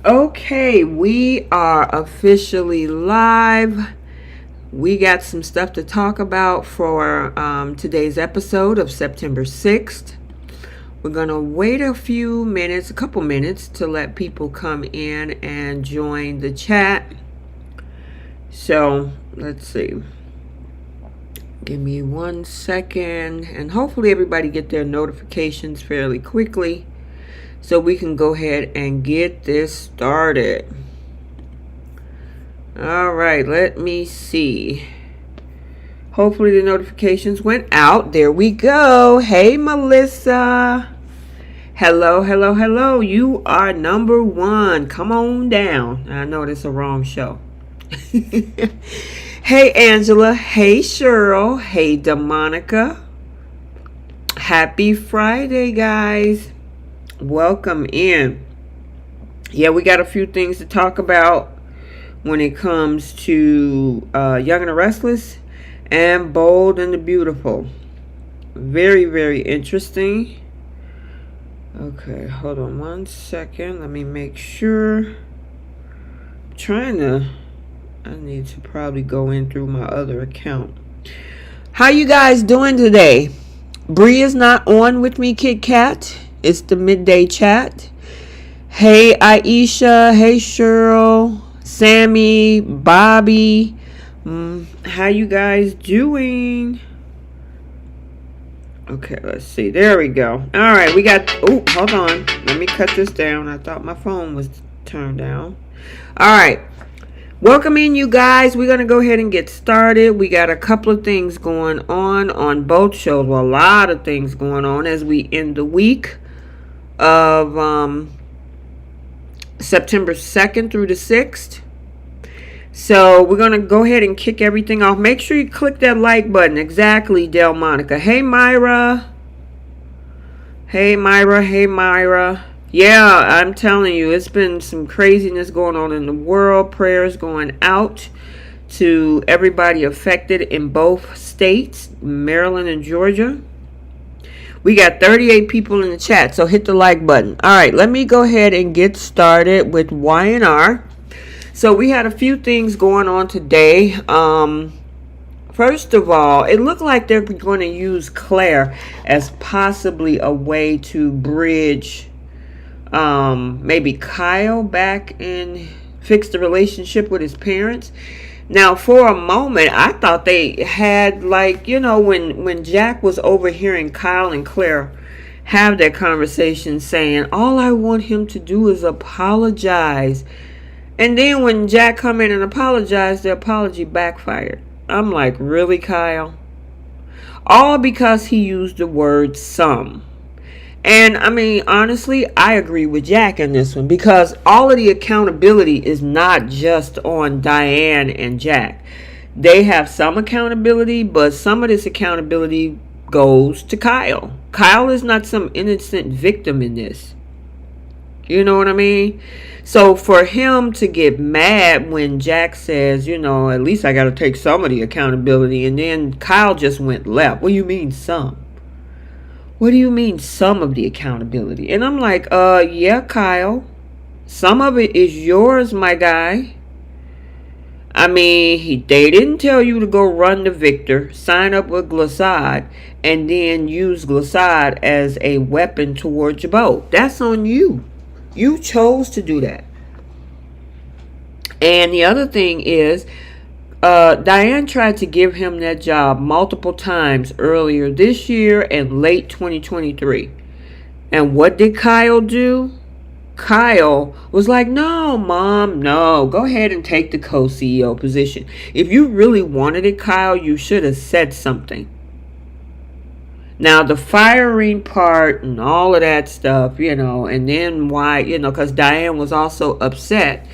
Okay, we are officially live. We got some stuff to talk about for today's episode of September 6th. We're going to wait a couple minutes to let people come in and join the chat. So, let's see. Give me 1 second, and hopefully everybody get their notifications fairly quickly so we can go ahead and get this started. All right, let me see. Hopefully the notifications went out. There we go. Hey, Melissa. Hello, hello, hello. You are number one. Come on down. I know that's a wrong show. Hey, Angela. Hey, Cheryl. Hey, DeMonica. Happy Friday, guys. Welcome in. Yeah, we got a few things to talk about when it comes to Young and the Restless and Bold and the Beautiful. Very, very interesting. Okay, hold on 1 second. Let me make sure. I need to probably go in through my other account. How you guys doing today? Bree is not on with me, Kit Kat. It's the midday chat. Hey, Aisha. Hey, Cheryl. Sammy. Bobby. How you guys doing? Okay, let's see. There we go. All right, we got... Oh, hold on. Let me cut this down. I thought my phone was turned down. All right. Welcome in, you guys. We're going to go ahead and get started. We got a couple of things going on both shows. Well, a lot of things going on as we end the week of September 2nd through the 6th. So we're going to go ahead and kick everything off. Make sure you click that like button. Exactly, Del Monica. Hey, Myra. Hey, Myra. Hey, Myra. Yeah, I'm telling you, it's been some craziness going on in the world. Prayers going out to everybody affected in both states, Maryland and Georgia. We got 38 people in the chat, so hit the like button. All right, let me go ahead and get started with Y&R. So we had a few things going on today. First of all, it looked like they're going to use Claire as possibly a way to bridge maybe Kyle back and fix the relationship with his parents. Now, for a moment, I thought they had, like, you know, when Jack was overhearing Kyle and Claire have that conversation saying, all I want him to do is apologize. And then when Jack come in and apologized, the apology backfired. I'm like, really, Kyle? All because he used the word some. And I mean, honestly, I agree with Jack in this one because all of the accountability is not just on Diane and Jack. They have some accountability, but some of this accountability goes to Kyle. Kyle is not some innocent victim in this. You know what I mean? So for him to get mad when Jack says, you know, at least I got to take some of the accountability, and then Kyle just went left. What do you mean some? What do you mean some of the accountability? And I'm like, yeah, Kyle. Some of it is yours, my guy. I mean, they didn't tell you to go run to Victor, sign up with Glissade, and then use Glissade as a weapon towards your boat. That's on you. You chose to do that. And the other thing is, Diane tried to give him that job multiple times earlier this year and late 2023. And what did Kyle do? Kyle was like, no, Mom, no. Go ahead and take the co-CEO position. If you really wanted it, Kyle, you should have said something. Now, the firing part and all of that stuff, you know, and then why, you know, because Diane was also upset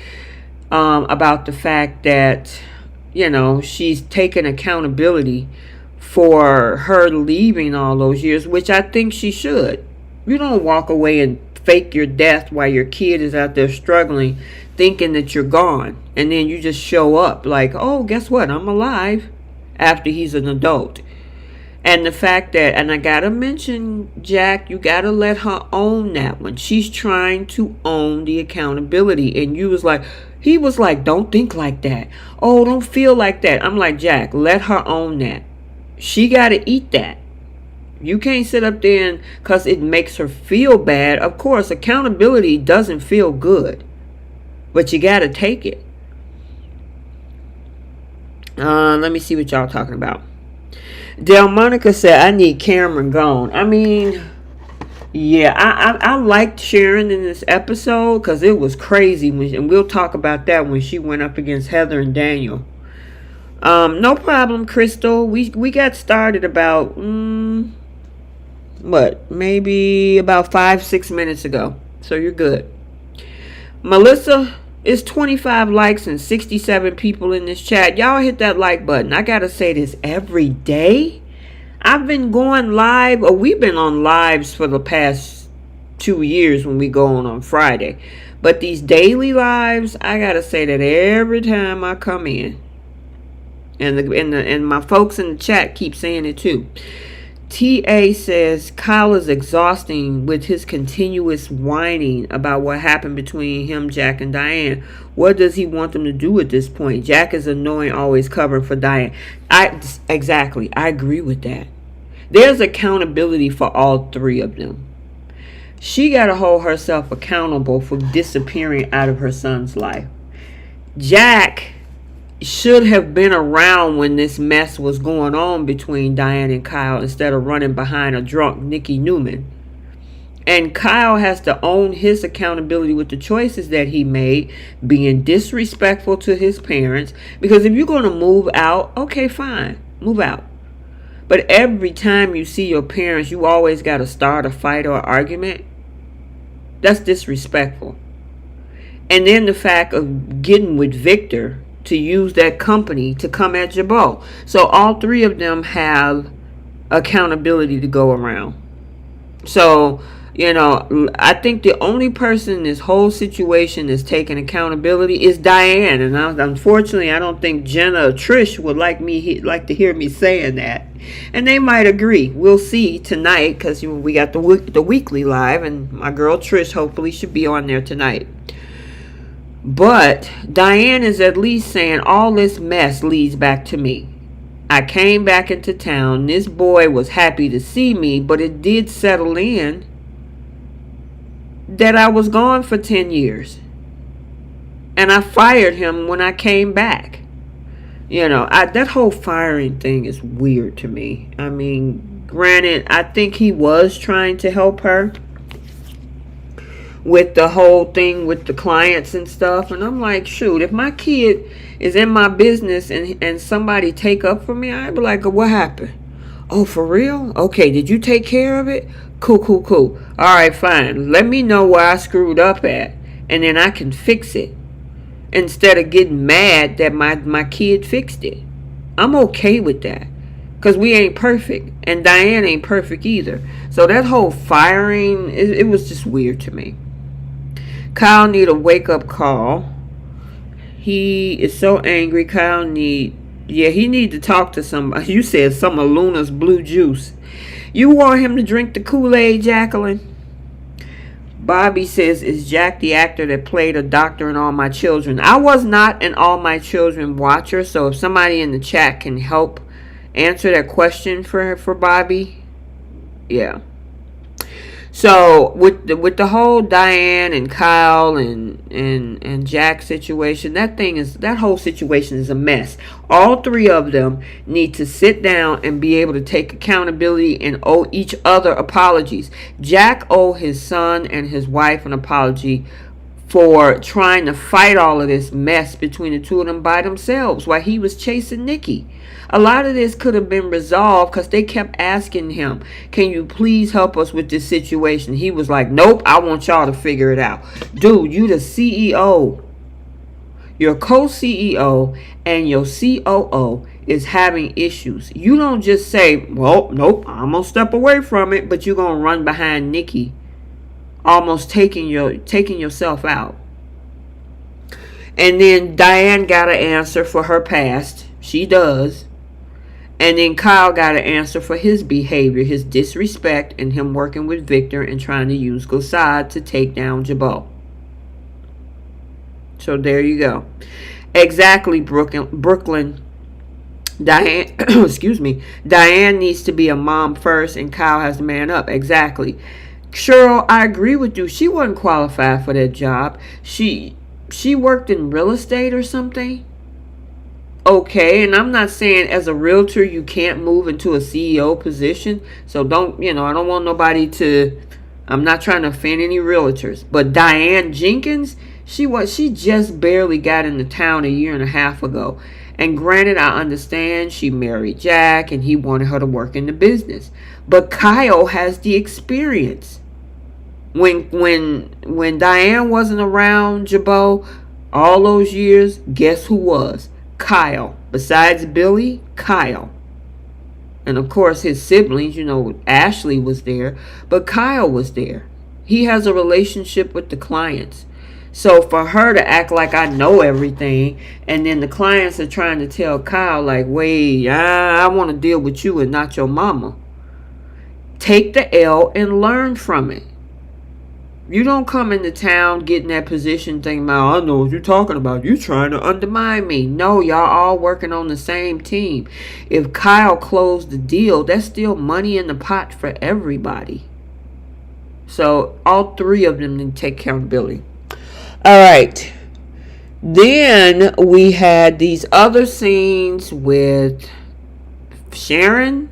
about the fact that, you know, she's taken accountability for her leaving all those years, which I think she should. You don't walk away and fake your death while your kid is out there struggling, thinking that you're gone. And then you just show up like, oh, guess what? I'm alive after he's an adult. And the fact that, and I gotta mention, Jack, you gotta let her own that one. She's trying to own the accountability. And he was like, don't think like that. Oh, don't feel like that. I'm like, Jack, let her own that. She gotta eat that. You can't sit up there and, because it makes her feel bad. Of course, accountability doesn't feel good. But you gotta take it. Let me see what y'all talking about. Delmonica said, I need Cameron gone. I mean, yeah, I liked Sharon in this episode because it was crazy. And we'll talk about that when she went up against Heather and Daniel. No problem, Crystal. We got started about, maybe about 5-6 minutes ago. So you're good. Melissa, it's 25 likes and 67 people in this chat. Y'all hit that like button. I gotta say this every day. I've been going live, or we've been on lives for the past 2 years when we go on Friday. But these daily lives, I gotta say that every time I come in. And my folks in the chat keep saying it too. TA says Kyle is exhausting with his continuous whining about what happened between him, Jack, and Diane. What does he want them to do at this point? Jack is annoying, always covering for Diane. Exactly. I agree with that. There's accountability for all three of them. She got to hold herself accountable for disappearing out of her son's life. Jack should have been around when this mess was going on between Diane and Kyle instead of running behind a drunk Nikki Newman. And Kyle has to own his accountability with the choices that he made, being disrespectful to his parents. Because if you're going to move out, okay, fine, move out. But every time you see your parents, you always got to start a fight or argument. That's disrespectful. And then the fact of getting with Victor to use that company to come at Jabot. So all three of them have accountability to go around. So, I think the only person in this whole situation that's taking accountability is Diane. And unfortunately, I don't think Jenna or Trish would like to hear me saying that. And they might agree. We'll see tonight because we got the weekly live. And my girl Trish hopefully should be on there tonight. But Diane is at least saying all this mess leads back to me. I came back into town. This boy was happy to see me, but it did settle in that I was gone for 10 years. And I fired him when I came back. That whole firing thing is weird to me. I mean, granted, I think he was trying to help her with the whole thing with the clients and stuff. And I'm like, shoot, if my kid is in my business and somebody take up for me, I'd be like, what happened? Oh, for real? Okay, did you take care of it? Cool. All right, fine. Let me know where I screwed up at, and then I can fix it. Instead of getting mad that my kid fixed it. I'm okay with that. Because we ain't perfect. And Diane ain't perfect either. So that whole firing, it was just weird to me. Kyle need a wake-up call. He is so angry. Kyle he need to talk to somebody. You said some of Luna's blue juice. You want him to drink the Kool-Aid, Jacqueline? Bobby says, is Jack the actor that played a doctor in All My Children? I was not an All My Children watcher, so if somebody in the chat can help answer that question for Bobby. Yeah. So with the whole Diane and Kyle and Jack situation, that whole situation is a mess. All three of them need to sit down and be able to take accountability and owe each other apologies. Jack owed his son and his wife an apology for trying to fight all of this mess between the two of them by themselves while he was chasing Nikki. A lot of this could have been resolved because they kept asking him, can you please help us with this situation? He was like, nope, I want y'all to figure it out. Dude, you the CEO. Your co-CEO and your COO is having issues. You don't just say, well, nope, I'm going to step away from it, but you're going to run behind Nikki, almost taking yourself out. And then Diane got an answer for her past. She does. And then Kyle got to answer for his behavior, his disrespect, and him working with Victor and trying to use Glissade to take down Jabot. So there you go. Exactly, Brooklyn. Diane, excuse me. Diane needs to be a mom first, and Kyle has to man up. Exactly. Cheryl, I agree with you. She wasn't qualified for that job. She worked in real estate or something. Okay, and I'm not saying as a realtor you can't move into a CEO position. So don't, I don't want nobody to, I'm not trying to offend any realtors. But Diane Jenkins, she just barely got into town a year and a half ago. And granted, I understand she married Jack and he wanted her to work in the business. But Kyle has the experience. When Diane wasn't around Jabot all those years, guess who was? Kyle. Besides Billy, Kyle. And of course his siblings, Ashley was there, but Kyle was there. He has a relationship with the clients. So for her to act like I know everything, and then the clients are trying to tell Kyle like, wait, I want to deal with you and not your mama. Take the L and learn from it. You don't come into town, get in that position, thinking about, I know what you're talking about. You trying to undermine me. No, y'all all working on the same team. If Kyle closed the deal, that's still money in the pot for everybody. So all three of them need to take accountability. All right. Then we had these other scenes with Sharon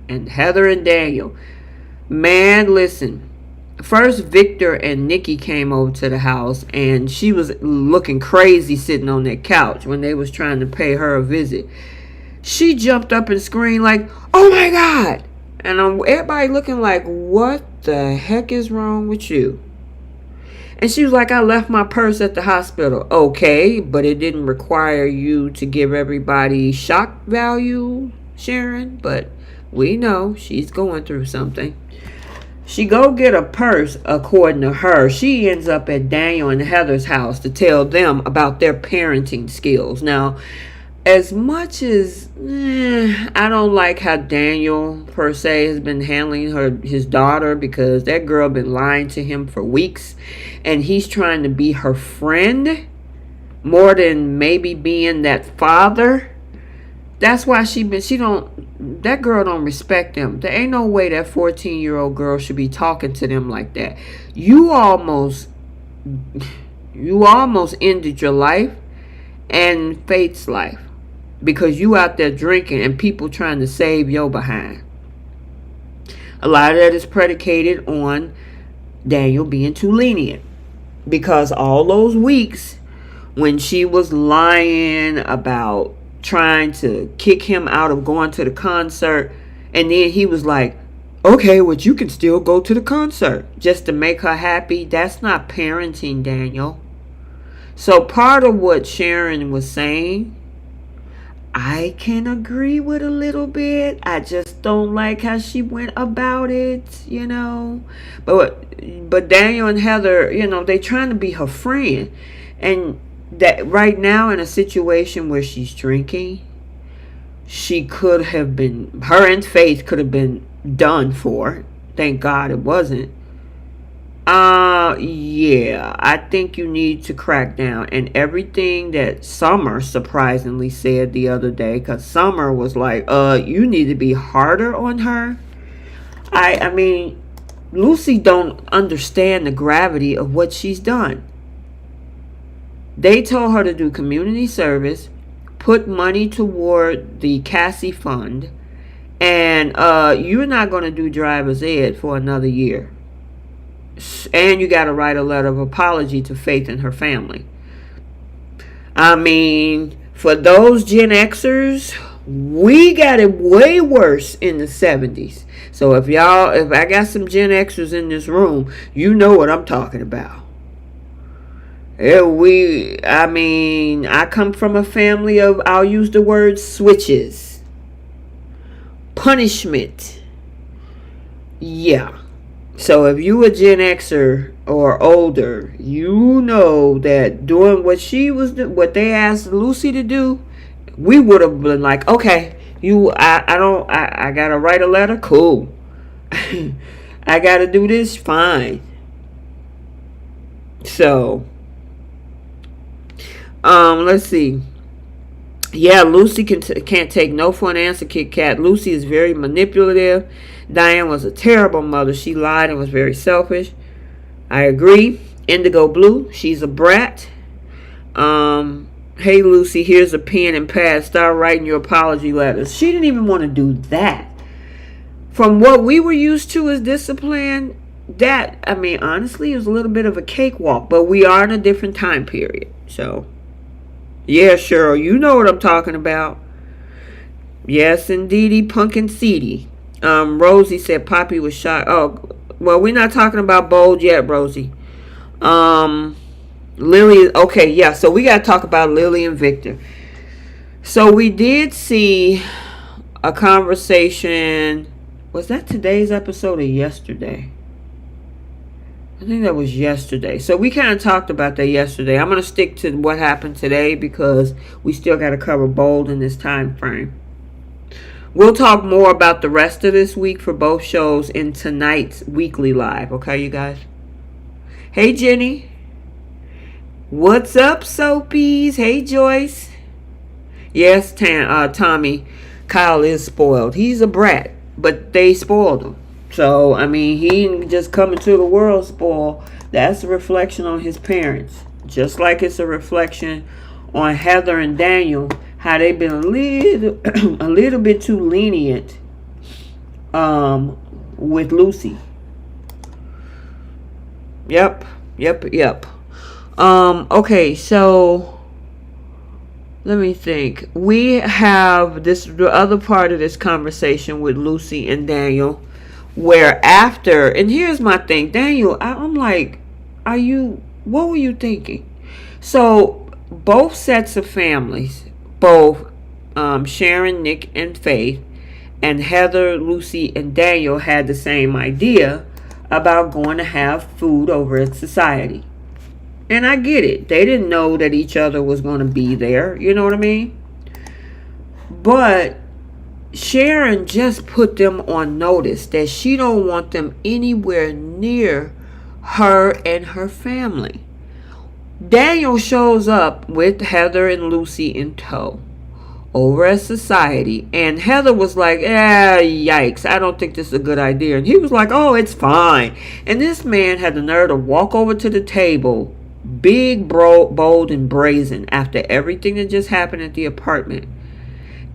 and Heather and Daniel. Man, listen. First, Victor and Nikki came over to the house, and she was looking crazy sitting on that couch when they was trying to pay her a visit. She jumped up and screamed like, oh my God! And everybody looking like, what the heck is wrong with you? And she was like, I left my purse at the hospital. Okay, but it didn't require you to give everybody shock value, Sharon. But we know she's going through something. She go get a purse, according to her. She ends up at Daniel and Heather's house to tell them about their parenting skills. Now, as much as I don't like how Daniel, per se, has been handling his daughter, because that girl been lying to him for weeks, and he's trying to be her friend more than maybe being that father. That's why that girl don't respect them. There ain't no way that 14-year-old girl should be talking to them like that. You almost ended your life and Faith's life because you out there drinking and people trying to save your behind. A lot of that is predicated on Daniel being too lenient, because all those weeks when she was lying about trying to kick him out of going to the concert, and then he was like, okay, well, you can still go to the concert, just to make her happy. That's not parenting, Daniel. So part of what Sharon was saying, I can agree with a little bit. I just don't like how she went about it, But Daniel and Heather, they trying to be her friend. And that right now, in a situation where she's drinking, she could have been, her and Faith could have been done for. Thank God it wasn't. Yeah, I think you need to crack down. And everything that Summer surprisingly said the other day, because Summer was like, you need to be harder on her. I mean, Lucy don't understand the gravity of what she's done. They told her to do community service, put money toward the Cassie Fund, and you're not going to do driver's ed for another year. And you got to write a letter of apology to Faith and her family. I mean, for those Gen Xers, we got it way worse in the 70s. So if I got some Gen Xers in this room, you know what I'm talking about. I come from a family of, I'll use the word switches. Punishment. Yeah. So if you a Gen Xer or older, you know that doing what they asked Lucy to do, we would have been like, okay, I gotta write a letter. Cool. I gotta do this. Fine. So, let's see. Yeah, Lucy can't take no for an answer, Kit Kat. Lucy is very manipulative. Diane was a terrible mother. She lied and was very selfish. I agree. Indigo Blue, she's a brat. Hey Lucy, here's a pen and pad. Start writing your apology letters. She didn't even want to do that. From what we were used to as discipline, that, I mean, honestly, it was a little bit of a cakewalk. But we are in a different time period. So, yeah, Cheryl, you know what I'm talking about. Yes, indeedy, pumpkin seedy. Rosie said Poppy was shot. Oh, well, we're not talking about bold yet, Rosie. Lily, okay, yeah, so we got to talk about Lily and Victor. So we did see a conversation. Was that today's episode or yesterday? I think that was yesterday. So we kind of talked about that yesterday. I'm going to stick to what happened today because we still got to cover bold in this time frame. We'll talk more about the rest of this week for both shows in tonight's weekly live. Okay, you guys? Hey, Jenny. What's up, Soapies? Hey, Joyce. Yes, Tommy. Kyle is spoiled. He's a brat, but they spoiled him. So, I mean, he didn't just come into the world spoiled. That's a reflection on his parents. Just like it's a reflection on Heather and Daniel, how they've been a little bit too lenient with Lucy. Yep. Okay, so let me think. We have the other part of this conversation with Lucy and Daniel, where after, and here's my thing, Daniel, I'm like, what were you thinking? So both sets of families, both Sharon, Nick, and Faith, and Heather, Lucy, and Daniel had the same idea about going to have food over at Society. And I get it. They didn't know that each other was going to be there. You know what I mean? But Sharon just put them on notice that she don't want them anywhere near her and her family. Daniel shows up with Heather and Lucy in tow over at Society, and Heather was like, yikes, I don't think this is a good idea. And he was like, oh, it's fine. And this man had the nerve to walk over to the table, big, bold, and brazen, after everything that just happened at the apartment,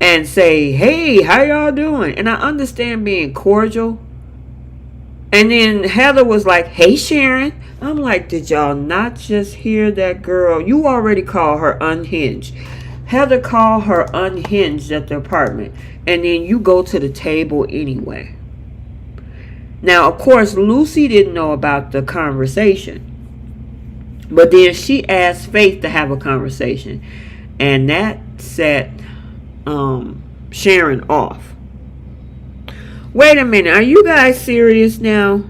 and say, hey, how y'all doing? And I understand being cordial. And then Heather was like, hey, Sharon. I'm like, did y'all not just hear that girl? You already called her unhinged. Heather called her unhinged at the apartment. And then you go to the table anyway. Now, of course, Lucy didn't know about the conversation. But then she asked Faith to have a conversation. And that set Sharon off. Wait a minute. Are you guys serious now?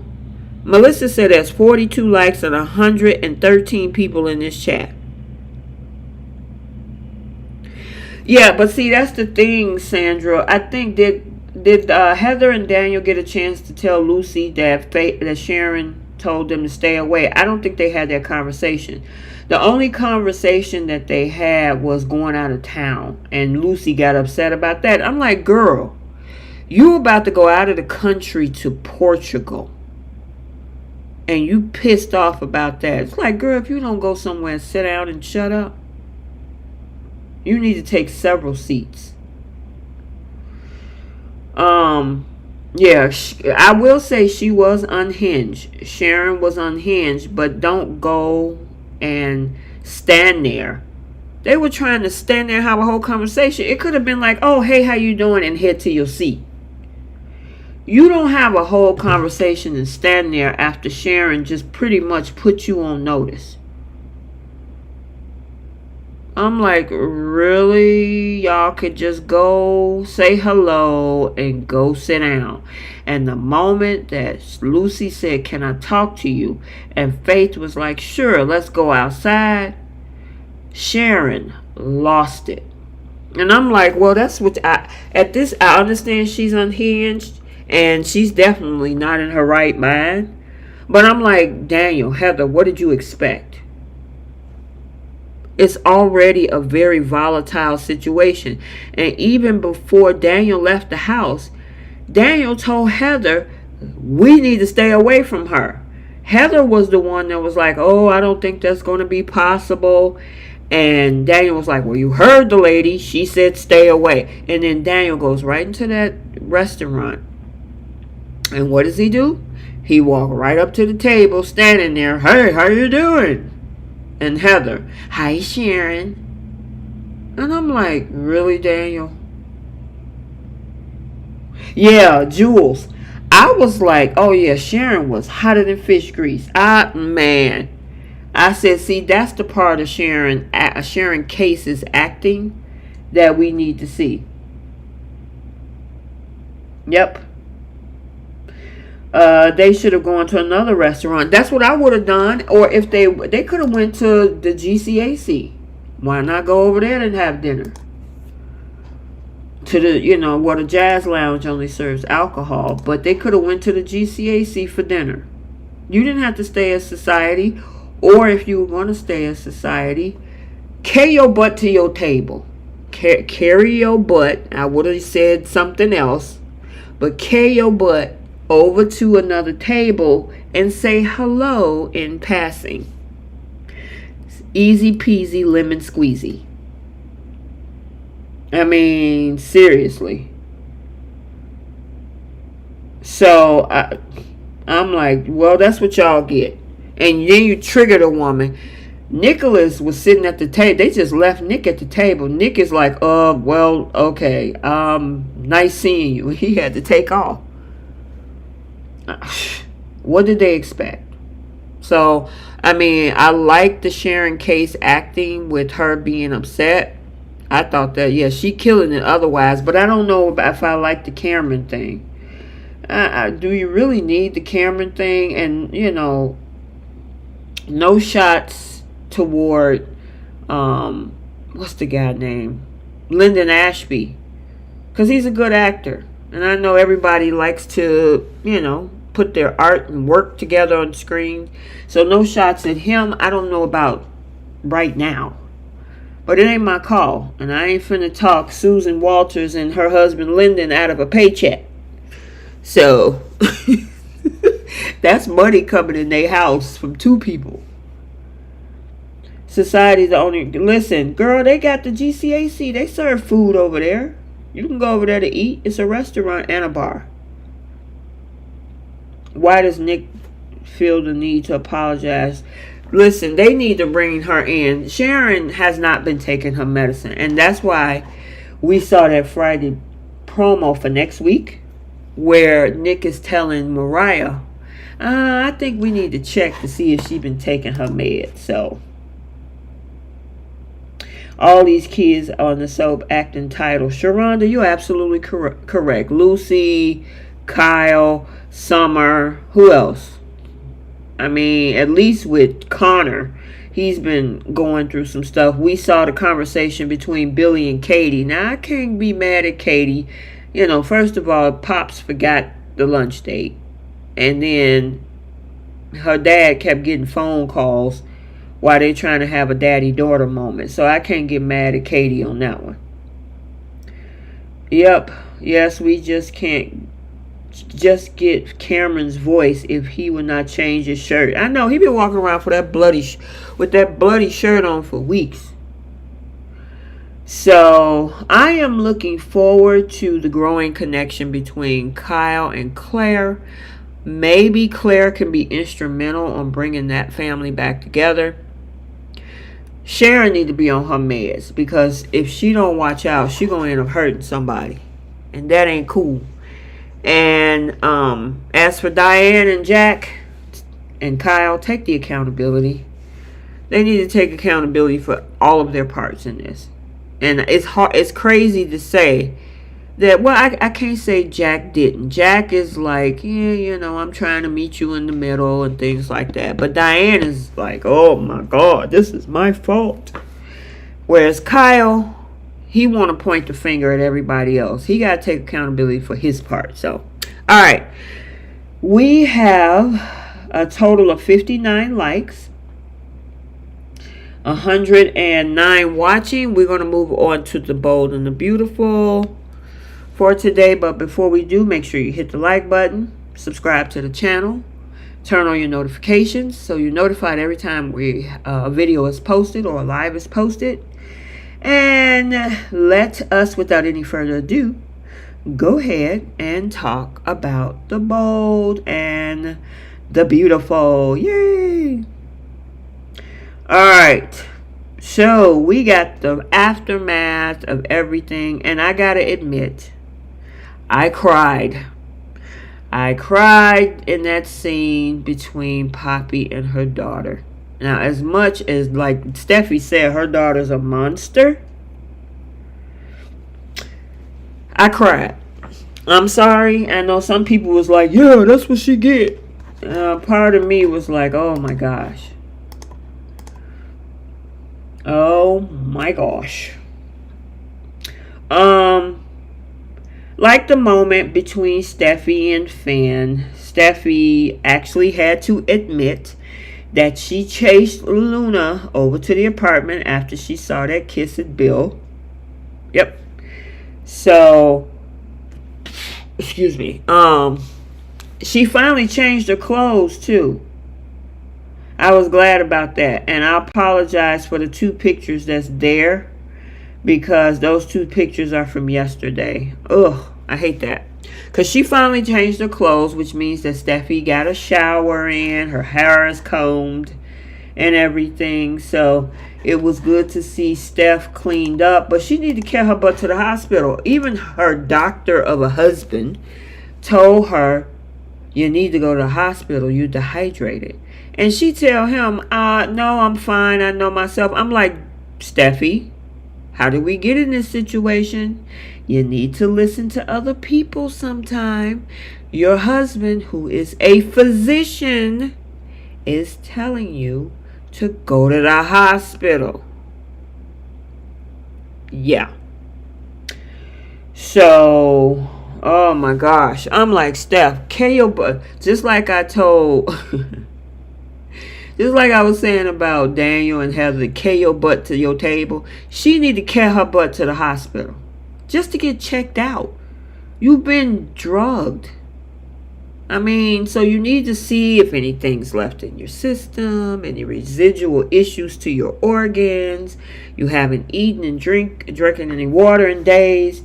Melissa said there's 42 likes and 113 people in this chat. Yeah, but see, that's the thing, Sandra. I think did Heather and Daniel get a chance to tell Lucy that Sharon told them to stay away? I don't think they had that conversation. The only conversation that they had was going out of town, and Lucy got upset about that. I'm like, girl, you about to go out of the country to Portugal, and you pissed off about that. It's like, girl, if you don't go somewhere and sit down and shut up, you need to take several seats. Yeah, I will say she was unhinged. Sharon was unhinged, but don't go and stand there. They were trying to stand there and have a whole conversation. It could have been like, oh, hey, how you doing? And head to your seat. You don't have a whole conversation and stand there after Sharon just pretty much put you on notice. I'm like, really? Y'all could just go say hello and go sit down. And the moment that Lucy said, can I talk to you? And Faith was like, sure, let's go outside. Sharon lost it. And I'm like, well, that's what I understand she's unhinged and she's definitely not in her right mind. But I'm like, Daniel, Heather, what did you expect? It's already a very volatile situation. And even before Daniel left the house, Daniel told Heather, we need to stay away from her. Heather was the one that was like, oh, I don't think that's going to be possible. And Daniel was like, well, you heard the lady. She said stay away. And then Daniel goes right into that restaurant. And what does he do? He walked right up to the table, standing there. Hey, how you doing? And Heather, hi, Sharon. And I'm like, really, Daniel? Yeah, Jules. I was like, oh yeah, Sharon was hotter than fish grease. Man. I said, see, that's the part of Sharon Case's acting that we need to see. Yep. They should have gone to another restaurant. That's what I would have done. Or if they could have went to the GCAC. Why not go over there and have dinner? To the, where the Jazz Lounge only serves alcohol. But they could have went to the GCAC for dinner. You didn't have to stay at Society. Or if you were going to stay at Society, carry your butt to your table. Carry your butt. I would have said something else. But carry your butt over to another table and say hello in passing. Easy peasy lemon squeezy. I mean, seriously. So I'm like, well, that's what y'all get. And then you triggered a woman. Nicholas was sitting at the table. They just left Nick at the table. Nick is like, well, okay. Nice seeing you. He had to take off. What did they expect? So, I mean, I like the Sharon Case acting with her being upset. I thought that, yeah, she killing it otherwise. But I don't know if I like the Cameron thing. Do you really need the Cameron thing? And, no shots toward, what's the guy name? Lyndon Ashby. Because he's a good actor. And I know everybody likes to, put their art and work together on screen. So no shots at him. I don't know about right now. But it ain't my call. And I ain't finna talk Susan Walters and her husband Lyndon out of a paycheck. So that's money coming in their house from two people. Society's the only... Listen, girl, they got the GCAC. They serve food over there. You can go over there to eat. It's a restaurant and a bar. Why does Nick feel the need to apologize? Listen, they need to bring her in. Sharon has not been taking her medicine. And that's why we saw that Friday promo for next week, where Nick is telling Mariah, I think we need to check to see if she's been taking her meds. So, all these kids on the soap act entitled. Sharonda, you're absolutely correct. Lucy, Kyle, Summer, who else? I mean, at least with Connor, he's been going through some stuff. We saw the conversation between Billy and Katie. Now, I can't be mad at Katie. First of all, Pops forgot the lunch date. And then her dad kept getting phone calls while they're trying to have a daddy-daughter moment. So I can't get mad at Katie on that one. Yep. Yes, we just can't just get Cameron's voice if he would not change his shirt. I know, he been walking around with that bloody shirt on for weeks. So, I am looking forward to the growing connection between Kyle and Claire. Maybe Claire can be instrumental on bringing that family back together. Sharon need to be on her meds, because if she don't watch out, she gonna end up hurting somebody, and that ain't cool. And as for Diane and Jack and Kyle, take the accountability. They need to take accountability for all of their parts in this. And it's hard. It's crazy to say that. Well, I can't say Jack didn't. Jack is like, yeah, I'm trying to meet you in the middle and things like that. But Diane is like, oh my God, this is my fault. Whereas Kyle, he want to point the finger at everybody else. He got to take accountability for his part. So, all right. We have a total of 59 likes. 109 watching. We're going to move on to the bold and the beautiful for today. But before we do, make sure you hit the like button. Subscribe to the channel. Turn on your notifications so you're notified every time a video is posted or a live is posted. And let us, without any further ado, go ahead and talk about the bold and the beautiful. Yay! Alright. So, we got the aftermath of everything. And I gotta admit, I cried. I cried in that scene between Poppy and her daughter. Now, as much as, like Steffi said, her daughter's a monster, I cried. I'm sorry. I know some people was like, yeah, that's what she get. Part of me was like, oh my gosh. Oh my gosh. Like the moment between Steffi and Finn, Steffi actually had to admit that she chased Luna over to the apartment after she saw that kiss at Bill. Yep. So, excuse me. She finally changed her clothes too. I was glad about that. And I apologize for the 2 pictures that's there, because those 2 pictures are from yesterday. Ugh, I hate that. Because she finally changed her clothes, which means that Steffi got a shower in, her hair is combed and everything. So it was good to see Steph cleaned up, but she needed to carry her butt to the hospital. Even her doctor of a husband told her, you need to go to the hospital, you dehydrated. And she tell him, no, I'm fine, I know myself. I'm like, Steffi, how did we get in this situation? You need to listen to other people sometime. Your husband, who is a physician, is telling you to go to the hospital. Yeah. So, oh my gosh. I'm like, Steph, carry your butt. Just like I told... Just like I was saying about Daniel and Heather, carry your butt to your table. She need to carry her butt to the hospital. Just to get checked out. You've been drugged. I mean, so you need to see if anything's left in your system, any residual issues to your organs. You haven't eaten and drinking any water in days.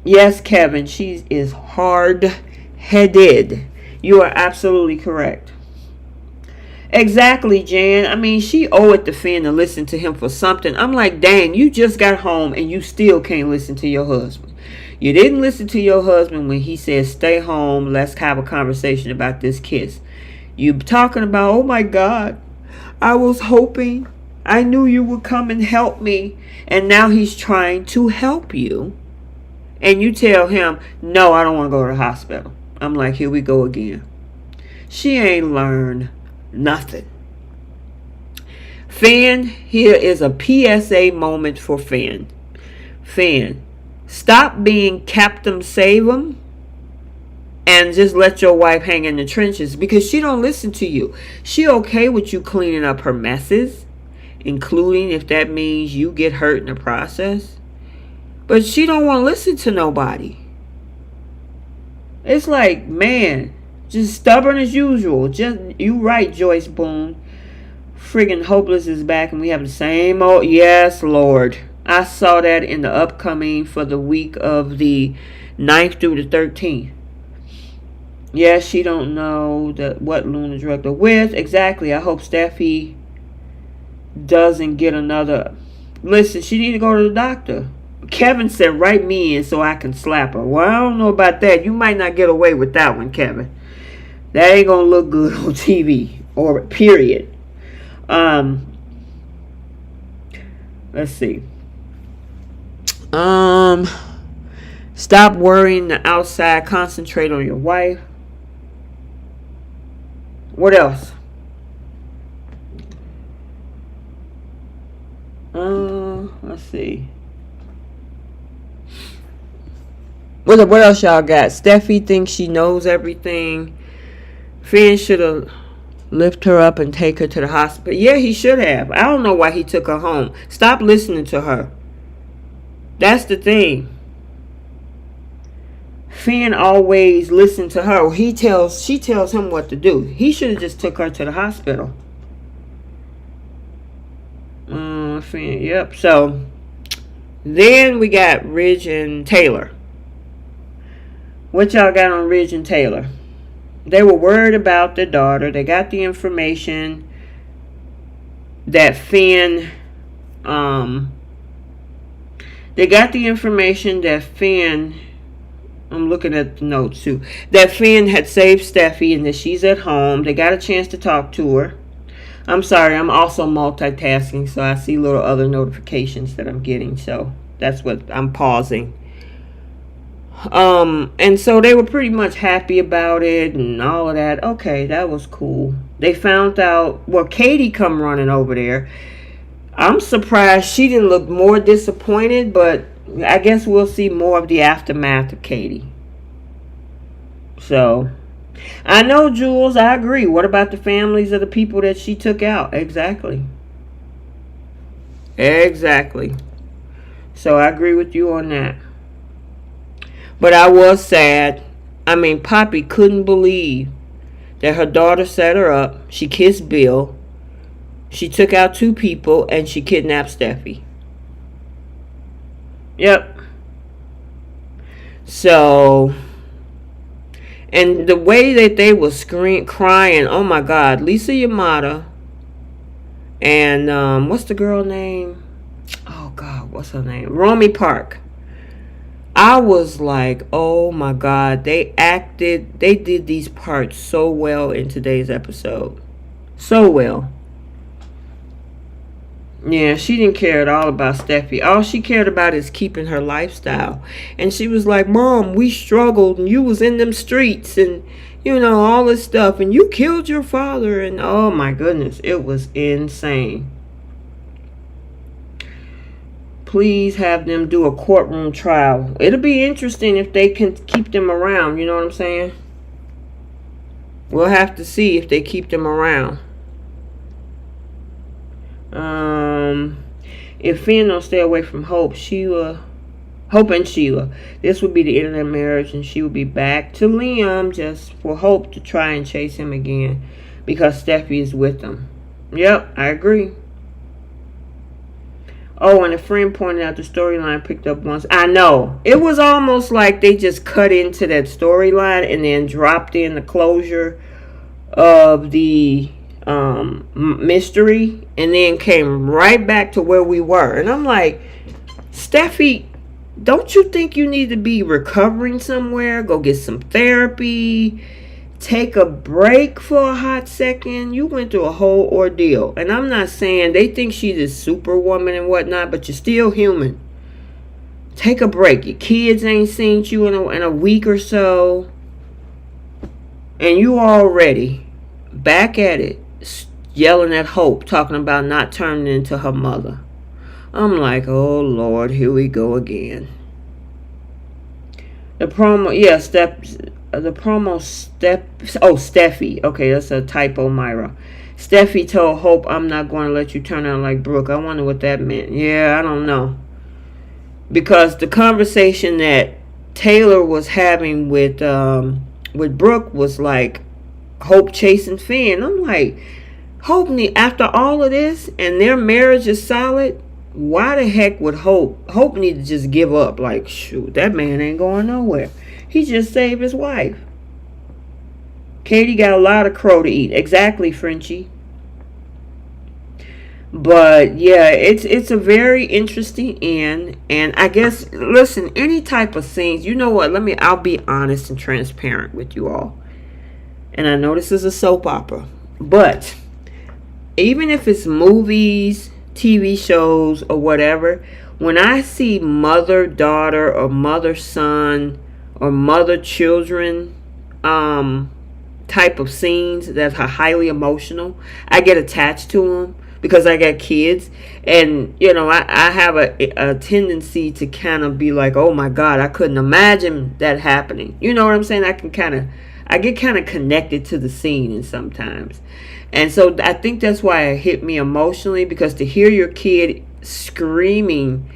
Yes, Kevin, she is hard-headed. You are absolutely correct. Exactly, Jan. I mean, she owe it to Finn to listen to him for something. I'm like, dang, you just got home and you still can't listen to your husband. You didn't listen to your husband when he said, stay home, let's have a conversation about this kiss. You talking about, oh my God, I was hoping, I knew you would come and help me. And now he's trying to help you. And you tell him, no, I don't want to go to the hospital. I'm like, here we go again. She ain't learned nothing. Finn, here is a PSA moment for Finn. Finn, stop being Captain Save 'em and just let your wife hang in the trenches, because she don't listen to you. She okay with you cleaning up her messes, including if that means you get hurt in the process. But she don't want to listen to nobody. It's like, man, just stubborn as usual. Just, you right, Joyce Boone. Friggin' Hopeless is back and we have the same old... Yes, Lord. I saw that in the upcoming for the week of the 9th through the 13th. Yes, she don't know what Luna drugged her with. Exactly. I hope Steffi doesn't get another... Listen, she need to go to the doctor. Kevin said, write me in so I can slap her. Well, I don't know about that. You might not get away with that one, Kevin. That ain't gonna look good on TV. Or period. Let's see. Stop worrying the outside. Concentrate on your wife. What else? Let's see. What else y'all got? Steffi thinks she knows everything. Finn should have lift her up and take her to the hospital. Yeah, he should have. I don't know why he took her home. Stop listening to her. That's the thing. Finn always listened to her. She tells him what to do. He should have just took her to the hospital. Finn, yep. So then we got Ridge and Taylor. What y'all got on Ridge and Taylor? They were worried about their daughter. They got the information that Finn, I'm looking at the notes too, that Finn had saved Steffi and that she's at home. They got a chance to talk to her. I'm sorry, I'm also multitasking, so I see little other notifications that I'm getting, so that's what I'm pausing. And so they were pretty much happy about it and all of that. Okay, that was cool. They found out, well, Katie come running over there. I'm surprised she didn't look more disappointed, but I guess we'll see more of the aftermath of Katie. So, I know, Jules, I agree. What about the families of the people that she took out? Exactly. So I agree with you on that. But I was sad. I mean, Poppy couldn't believe that her daughter set her up. She kissed Bill. She took out 2 people and she kidnapped Steffi. Yep. So, and the way that they were crying, oh my God, Lisa Yamada and what's the girl name? Oh God, what's her name? Romy Park. I was like, oh my God, they did these parts so well in today's episode. So well. Yeah, she didn't care at all about Steffi. All she cared about is keeping her lifestyle. And she was like, Mom, we struggled and you was in them streets and, you know, all this stuff. And you killed your father. And oh my goodness, it was insane. Please have them do a courtroom trial. It'll be interesting if they can keep them around. You know what I'm saying? We'll have to see if they keep them around. If Finn don't stay away from Hope and Sheila, this would be the end of their marriage, and she would be back to Liam just for Hope to try and chase him again because Steffi is with them. Yep, I agree. Oh, and a friend pointed out the storyline picked up once. I know. It was almost like they just cut into that storyline and then dropped in the closure of the mystery and then came right back to where we were. And I'm like, Steffi, don't you think you need to be recovering somewhere? Go get some therapy. Take a break for a hot second. You went through a whole ordeal. And I'm not saying they think she's a superwoman and whatnot, but you're still human. Take a break. Your kids ain't seen you in a week or so. And you already back at it, yelling at Hope, talking about not turning into her mother. I'm like, oh Lord, here we go again. The promo, yeah, Steffi. Okay, that's a typo, Myra. Steffi told Hope, I'm not going to let you turn out like Brooke. I wonder what that meant. Yeah, I don't know. Because the conversation that Taylor was having with Brooke was like Hope chasing Finn. I'm like, Hope, after all of this and their marriage is solid, why the heck would Hope need to just give up? Like, shoot, that man ain't going nowhere. He just saved his wife. Katie got a lot of crow to eat. Exactly, Frenchie. But yeah, it's a very interesting end. And I guess, listen, any type of scenes, you know what? I'll be honest and transparent with you all. And I know this is a soap opera, but even if it's movies, TV shows, or whatever, when I see mother-daughter or mother-son or mother-children type of scenes that are highly emotional, I get attached to them because I got kids. And, you know, I have a tendency to kind of be like, oh my God, I couldn't imagine that happening. You know what I'm saying? I get kind of connected to the scene and sometimes. And so I think that's why it hit me emotionally, because to hear your kid screaming,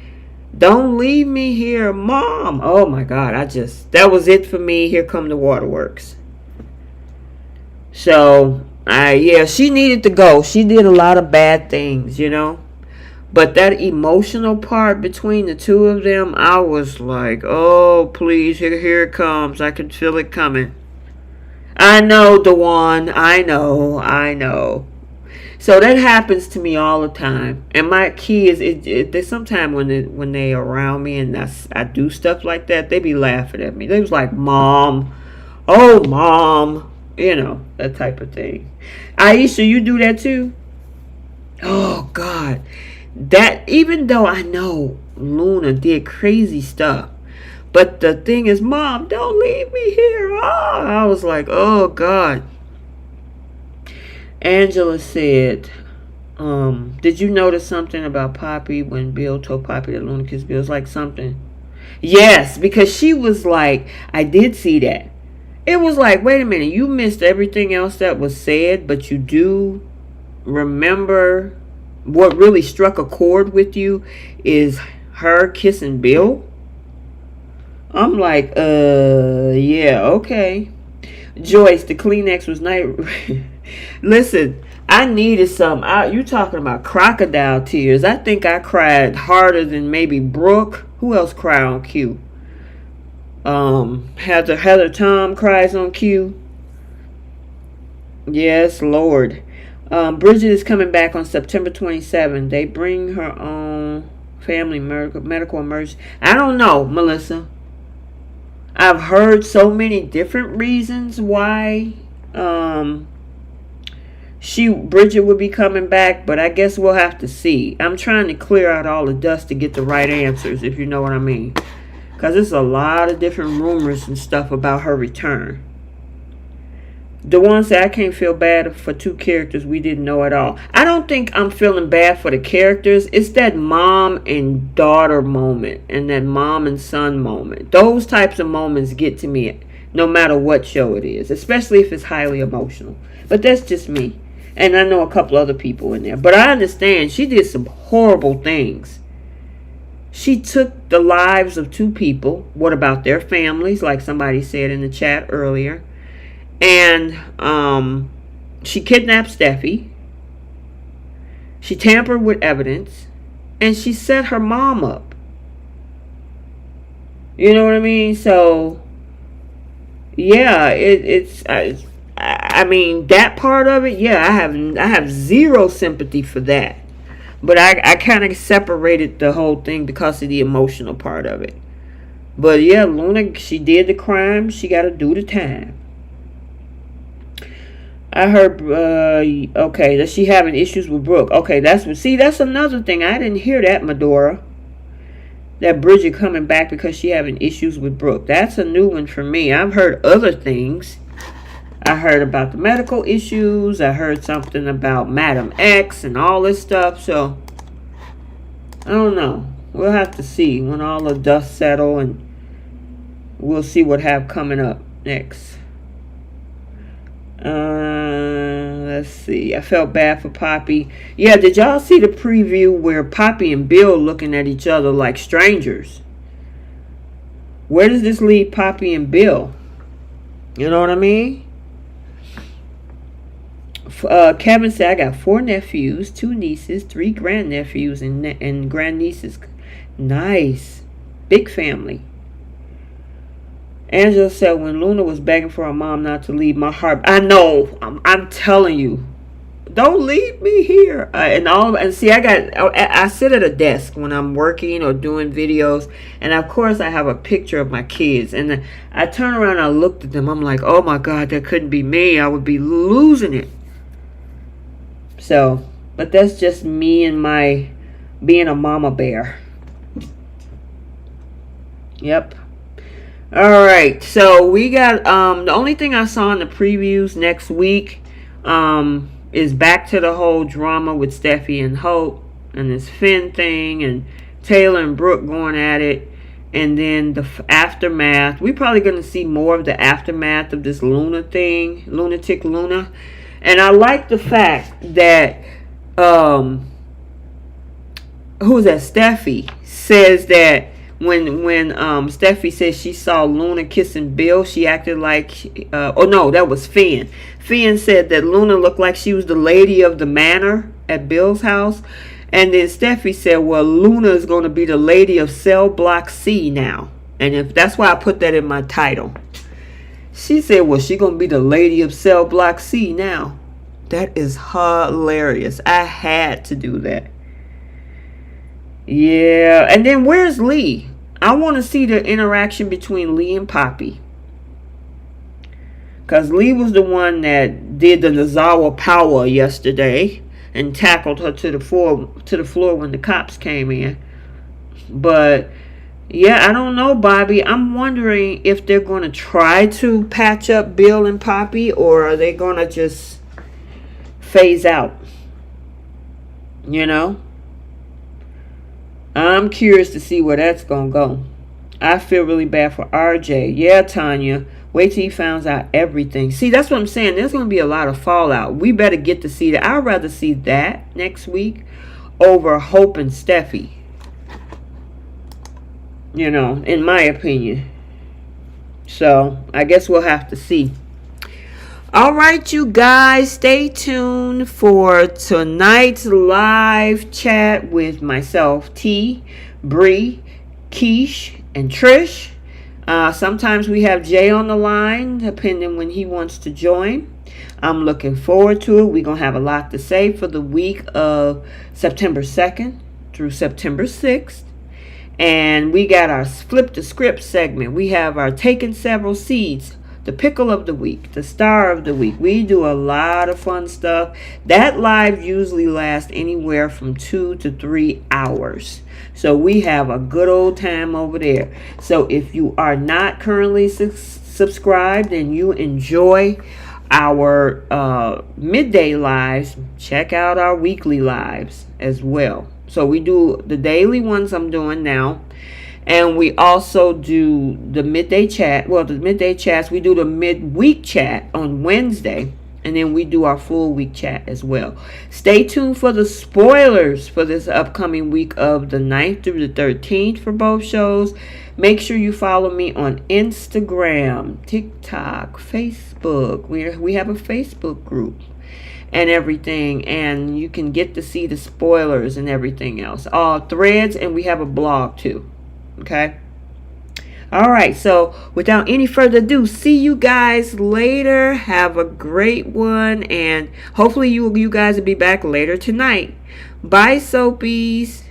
don't leave me here, Mom. Oh my God, that was it for me. Here come the waterworks. So, yeah, she needed to go. She did a lot of bad things, you know. But that emotional part between the two of them, I was like, oh, please, here it comes. I can feel it coming. I know, Dewan. I know. So that happens to me all the time. And my kids, they sometimes when they around me and I do stuff like that, they be laughing at me. They was like, Mom, oh, Mom. You know, that type of thing. Aisha, you do that too? Oh, God. That, even though I know Luna did crazy stuff, but the thing is, Mom, don't leave me here. Oh, I was like, oh, God. Angela said, did you notice something about Poppy when Bill told Poppy that Luna kissed Bill? It was like something. Yes, because she was like, I did see that. It was like, wait a minute, you missed everything else that was said, but you do remember what really struck a chord with you is her kissing Bill? I'm like, yeah, okay. Joyce, the Kleenex was nice. Listen, I needed some. You talking about crocodile tears. I think I cried harder than maybe Brooke. Who else cried on cue? Heather Tom cries on cue. Yes, Lord. Bridget is coming back on September 27th. They bring her own family medical emergency. I don't know, Melissa. I've heard so many different reasons why Bridget would be coming back, but I guess we'll have to see. I'm trying to clear out all the dust to get the right answers, if you know what I mean. Because there's a lot of different rumors and stuff about her return. The one said, I can't feel bad for two characters we didn't know at all. I don't think I'm feeling bad for the characters. It's that mom and daughter moment and that mom and son moment. Those types of moments get to me no matter what show it is, especially if it's highly emotional. But that's just me. And I know a couple other people in there. But I understand she did some horrible things. She took the lives of two people. What about their families, like somebody said in the chat earlier? And she kidnapped Steffi. She tampered with evidence. And she set her mom up. You know what I mean? So, yeah, I mean, that part of it, yeah, I have zero sympathy for that. But I kind of separated the whole thing because of the emotional part of it. But yeah, Luna, she did the crime. She got to do the time. I heard, okay, that she having issues with Brooke. Okay, that's another thing. I didn't hear that, Medora. That Bridget coming back because she having issues with Brooke. That's a new one for me. I've heard other things. I heard about the medical issues. I heard something about Madam X and all this stuff. So, I don't know. We'll have to see when all the dust settle, and we'll see what have coming up next. Let's see. I felt bad for Poppy. Yeah, did y'all see the preview where Poppy and Bill looking at each other like strangers? Where does this leave Poppy and Bill? You know what I mean? Kevin said, I got 4 nephews, 2 nieces, 3 grandnephews, and grandnieces. Nice. Big family. Angela said, when Luna was begging for her mom not to leave, my heart... I know. I'm telling you. Don't leave me here. And see, I sit at a desk when I'm working or doing videos. And, of course, I have a picture of my kids. And I turn around and I looked at them. I'm like, oh, my God, that couldn't be me. I would be losing it. So, but that's just me and my being a mama bear. Yep. All right, so we got the only thing I saw in the previews next week, is back to the whole drama with Steffi and Hope and this Finn thing and Taylor and Brooke going at it. And then the aftermath. We're probably going to see more of the aftermath of this Luna thing. Lunatic Luna. And I like the fact that, who's that? Steffi says that when Steffi says she saw Luna kissing Bill, she acted like, oh no, that was Finn. Finn said that Luna looked like she was the lady of the manor at Bill's house. And then Steffi said, well, Luna is going to be the lady of cell block C now. And if that's why I put that in my title. She said, well, she's going to be the lady of cell block C now. That is hilarious. I had to do that. Yeah. And then where's Lee? I want to see the interaction between Lee and Poppy. Because Lee was the one that did the Nozawa power yesterday and tackled her to the floor when the cops came in. But yeah, I don't know, Bobby. I'm wondering if they're going to try to patch up Bill and Poppy, or are they going to just phase out? You know? I'm curious to see where that's going to go. I feel really bad for RJ. Yeah, Tanya. Wait till he finds out everything. See, that's what I'm saying. There's going to be a lot of fallout. We better get to see that. I'd rather see that next week over Hope and Steffi. You know, in my opinion. So, I guess we'll have to see. All right, you guys. Stay tuned for tonight's live chat with myself, T, Bree, Keish, and Trish. Sometimes we have Jay on the line, depending when he wants to join. I'm looking forward to it. We're going to have a lot to say for the week of September 2nd through September 6th. And we got our Flip the Script segment. We have our Taking Several Seeds, the Pickle of the Week, the Star of the Week. We do a lot of fun stuff. That live usually lasts anywhere from 2 to 3 hours. So we have a good old time over there. So if you are not currently subscribed and you enjoy our midday lives, check out our weekly lives as well. So we do the daily ones I'm doing now. And we also do the midday chat. Well, the midday chats, we do the midweek chat on Wednesday. And then we do our full week chat as well. Stay tuned for the spoilers for this upcoming week of the 9th through the 13th for both shows. Make sure you follow me on Instagram, TikTok, Facebook. We have a Facebook group and everything. And you can get to see the spoilers and everything else. All threads, and we have a blog too. Okay? All right, so without any further ado, see you guys later. Have a great one, and hopefully you guys will be back later tonight. Bye, Soapies.